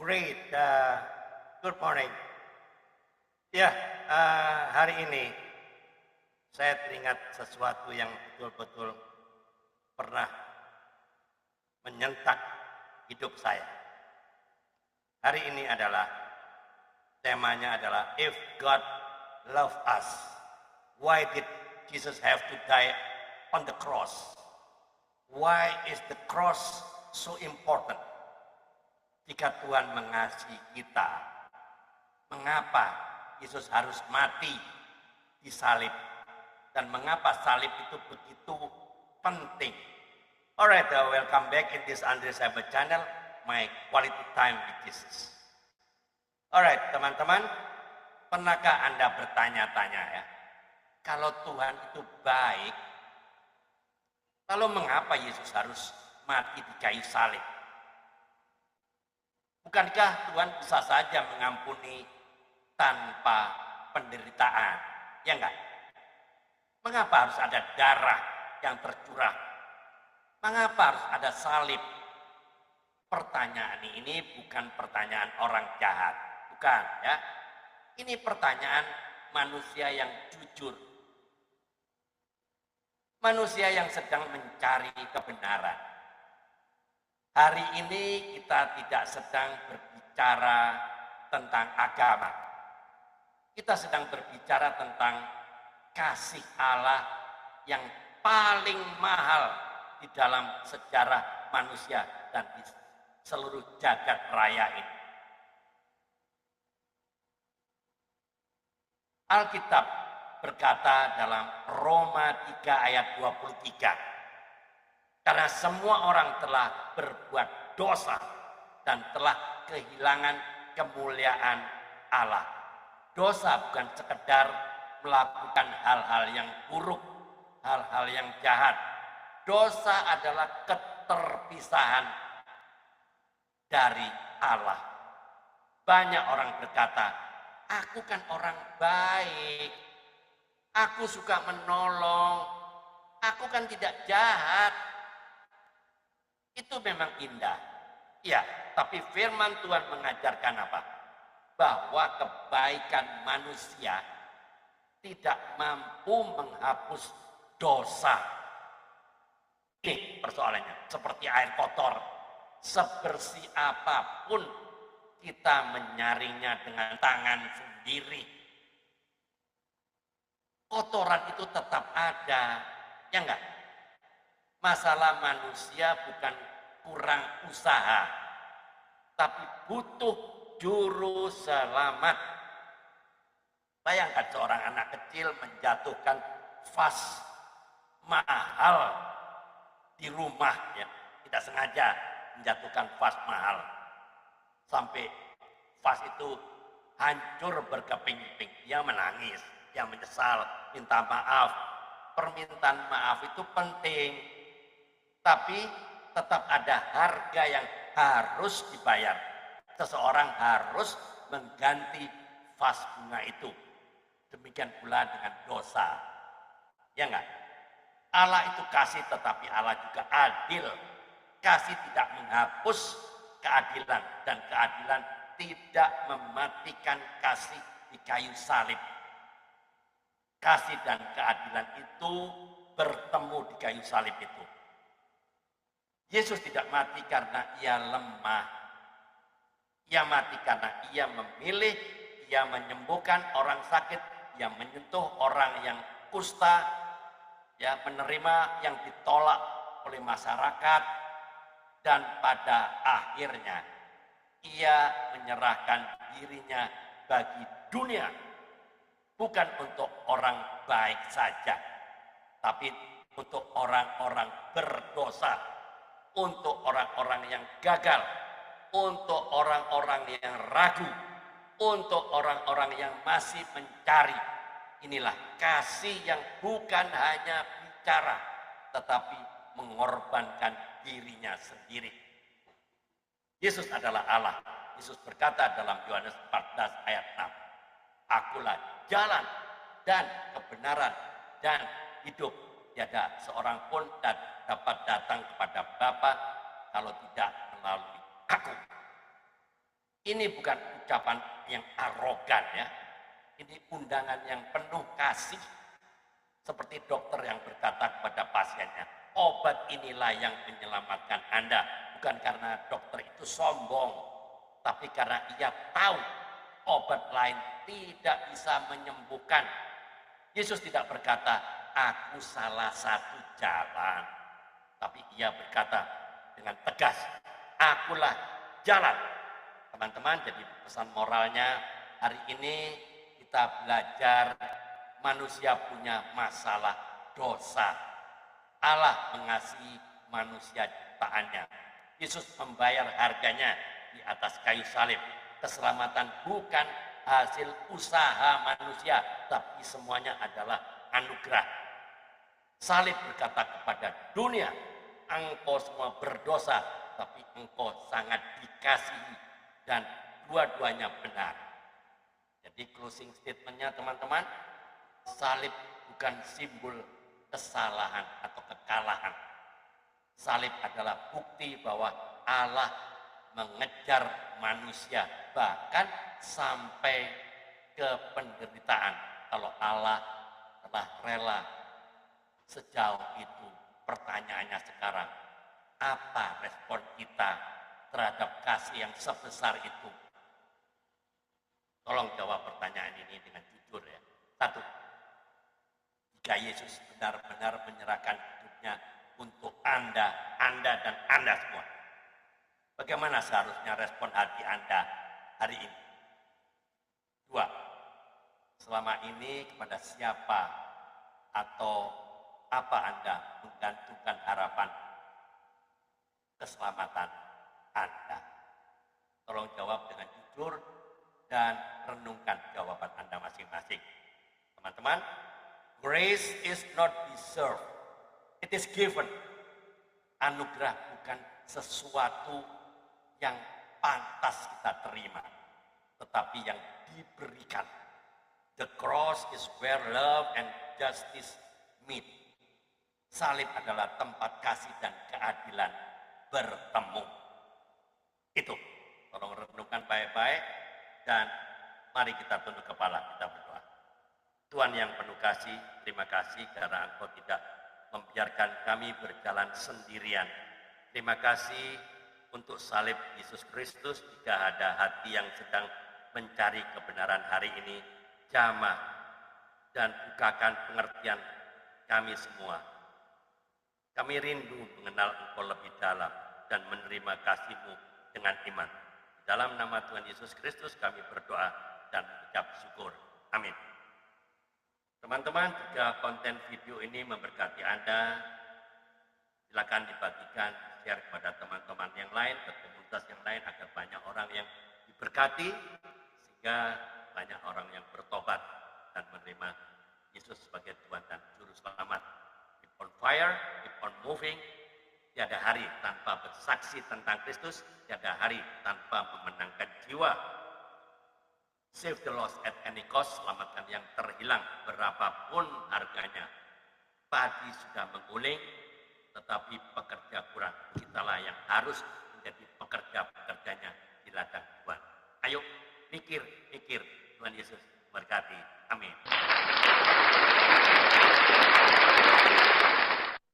Great. Good morning. Ya, hari ini saya teringat sesuatu yang betul-betul pernah menyentak hidup saya. Hari ini temanya adalah If God Love Us, why did Jesus have to die on the cross? Why is the cross so important? Jika Tuhan mengasihi kita, mengapa Yesus harus mati di salib? Dan mengapa salib itu begitu penting? Alright, welcome back in this Andre Sabat channel, my quality time with Jesus. Alright, teman-teman, pernahkah Anda bertanya-tanya ya, kalau Tuhan itu baik, lalu mengapa Yesus harus mati di kayu salib? Bukankah Tuhan bisa saja mengampuni tanpa penderitaan? Ya enggak? Mengapa harus ada darah yang tercurah? Mengapa harus ada salib? Pertanyaan ini bukan pertanyaan orang jahat. Bukan ya. Ini pertanyaan manusia yang jujur. Manusia yang sedang mencari kebenaran. Hari ini kita tidak sedang berbicara tentang agama. Kita sedang berbicara tentang kasih Allah yang paling mahal di dalam sejarah manusia dan di seluruh jagat raya ini. Alkitab berkata dalam Roma 3 ayat 23. Karena semua orang telah berbuat dosa dan telah kehilangan kemuliaan Allah. Dosa bukan sekedar melakukan hal-hal yang buruk, hal-hal yang jahat. Dosa adalah keterpisahan dari Allah. Banyak orang berkata, aku kan orang baik, aku suka menolong, aku kan tidak jahat. Itu memang indah. Ya, tapi firman Tuhan mengajarkan apa? Bahwa kebaikan manusia tidak mampu menghapus dosa. Ini persoalannya. Seperti air kotor. Sebersih apapun kita menyaringnya dengan tangan sendiri. Kotoran itu tetap ada. Ya enggak? Masalah manusia bukan kurang usaha, tapi butuh juru selamat. Bayangkan seorang anak kecil menjatuhkan vas mahal di rumah, ya, tidak sengaja menjatuhkan vas mahal. Sampai vas itu hancur berkeping-keping. Dia menangis, dia menyesal, minta maaf. Permintaan maaf itu penting. Tapi tetap ada harga yang harus dibayar. Seseorang harus mengganti vas bunga itu. Demikian pula dengan dosa. Ya enggak? Allah itu kasih tetapi Allah juga adil. Kasih tidak menghapus keadilan. Dan keadilan tidak mematikan kasih di kayu salib. Kasih dan keadilan itu bertemu di kayu salib itu. Yesus tidak mati karena ia lemah. Ia mati karena ia memilih, ia menyembuhkan orang sakit, ia menyentuh orang yang kusta, ya, menerima yang ditolak oleh masyarakat, dan pada akhirnya ia menyerahkan dirinya bagi dunia. Bukan untuk orang baik saja, tapi untuk orang-orang berdosa. Untuk orang-orang yang gagal, untuk orang-orang yang ragu, untuk orang-orang yang masih mencari. Inilah kasih yang bukan hanya bicara, tetapi mengorbankan dirinya sendiri. Yesus adalah Allah. Yesus berkata dalam Yohanes 14 ayat 6, Akulah jalan dan kebenaran dan hidup. Tiada seorang pun dapat datang kepada Bapa kalau tidak melalui aku. Ini bukan ucapan yang arogan ya. Ini undangan yang penuh kasih. Seperti dokter yang berkata kepada pasiennya, obat inilah yang menyelamatkan Anda. Bukan karena dokter itu sombong, tapi karena ia tahu obat lain tidak bisa menyembuhkan. Yesus tidak berkata, aku salah satu jalan. Tapi ia berkata dengan tegas, akulah jalan. Teman-teman, jadi pesan moralnya hari ini kita belajar manusia punya masalah dosa. Allah mengasihi manusia ciptaannya. Yesus membayar harganya di atas kayu salib. Keselamatan bukan hasil usaha manusia, tapi semuanya adalah anugerah. Salib berkata kepada dunia, engkau semua berdosa, tapi engkau sangat dikasihi. Dan dua-duanya benar. Jadi closing statementnya teman-teman, salib bukan simbol kesalahan atau kekalahan. Salib adalah bukti bahwa Allah mengejar manusia bahkan sampai ke penderitaan. Kalau Allah telah rela sejauh itu, pertanyaannya sekarang, apa respon kita terhadap kasih yang sebesar itu? Tolong jawab pertanyaan ini dengan jujur ya. Satu, jika Yesus benar-benar menyerahkan hidupnya untuk Anda dan Anda semua, bagaimana seharusnya respon hati Anda hari ini? Dua, selama ini kepada siapa atau apa Anda menggantungkan harapan keselamatan Anda? Tolong jawab dengan jujur dan renungkan jawaban Anda masing-masing. Teman-teman, grace is not deserved, it is given. Anugerah bukan sesuatu yang pantas kita terima, tetapi yang diberikan. The cross is where love and justice meet. Salib adalah tempat kasih dan keadilan bertemu. Itu, tolong renungkan baik-baik dan mari kita tunduk kepala, kita berdoa. Tuhan yang penuh kasih, terima kasih karena Engkau tidak membiarkan kami berjalan sendirian. Terima kasih untuk salib Yesus Kristus. Jika ada hati yang sedang mencari kebenaran hari ini, jamah dan bukakan pengertian kami semua. Kami rindu mengenal Engkau lebih dalam dan menerima kasih-Mu dengan iman. Dalam nama Tuhan Yesus Kristus kami berdoa dan mengucap syukur. Amin. Teman-teman, jika konten video ini memberkati Anda, silakan dibagikan, share kepada teman-teman yang lain, ke komunitas yang lain, agar banyak orang yang diberkati, sehingga banyak orang yang bertobat dan menerima Yesus sebagai Tuhan dan Juru Selamat. Keep on fire, keep on moving. Tiada hari tanpa bersaksi tentang Kristus, tiada hari tanpa memenangkan jiwa. Save the lost at any cost, selamatkan yang terhilang berapapun harganya. Padi sudah mengguling, tetapi pekerja kurang. Kitalah yang harus